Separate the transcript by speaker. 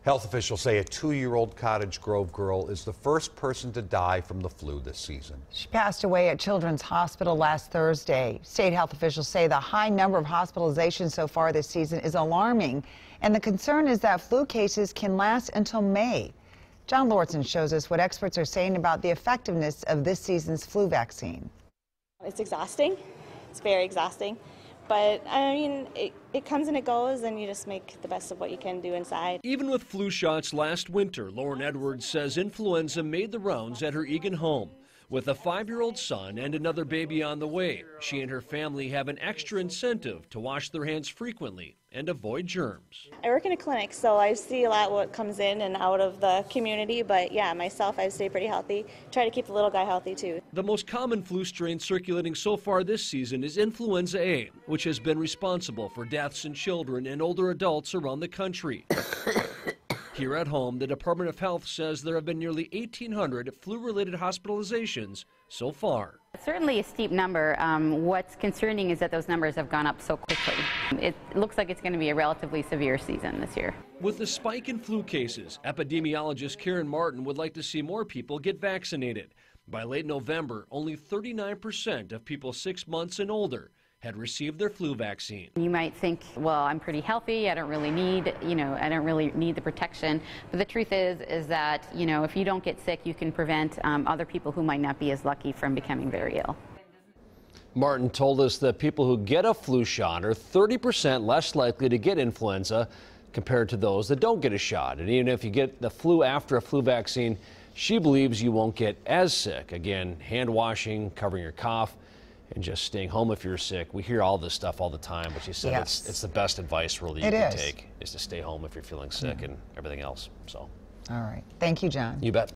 Speaker 1: Health officials say a 2-year-old Cottage Grove girl is the first person to die from the flu this season.
Speaker 2: She passed away at Children's Hospital last Thursday. State health officials say the high number of hospitalizations so far this season is alarming, and the concern is that flu cases can last until May. John Lauritsen shows us what experts are saying about the effectiveness of this season's flu vaccine.
Speaker 3: It's exhausting. It's very exhausting. But, I mean, it comes and it goes, and you just make the best of what you can do inside.
Speaker 4: Even with flu shots last winter, Lauren Edwards says influenza made the rounds at her Egan home. With a 5-year-old son and another baby on the way, she and her family have an extra incentive to wash their hands frequently and avoid germs.
Speaker 3: I work in a clinic, so I see a lot what comes in and out of the community, but yeah, myself, I stay pretty healthy. Try to keep the little guy healthy too.
Speaker 4: The most common flu strain circulating so far this season is influenza A, which has been responsible for deaths in children and older adults around the country. Here at home, the Department of Health says there have been nearly 1,800 flu-related hospitalizations so far.
Speaker 5: Certainly a steep number. What's concerning is that those numbers have gone up so quickly. It looks like it's going to be a relatively severe season this year.
Speaker 4: With the spike in flu cases, epidemiologist Karen Martin would like to see more people get vaccinated. By late November, only 39% of people 6 months and older had received their flu vaccine.
Speaker 5: You might think, well, I'm pretty healthy, I don't really need the protection. But the truth is that, if you don't get sick, you can prevent other people who might not be as lucky from becoming very ill.
Speaker 6: Martin told us that people who get a flu shot are 30% less likely to get influenza compared to those that don't get a shot. And even if you get the flu after a flu vaccine, she believes you won't get as sick. Again, hand washing, covering your cough, and just staying home if you're sick. We hear all this stuff all the time, but she said
Speaker 2: yes,
Speaker 6: it's the best advice really you can take is to stay home if you're feeling sick and everything else. So,
Speaker 2: all right. Thank you, John.
Speaker 6: You bet.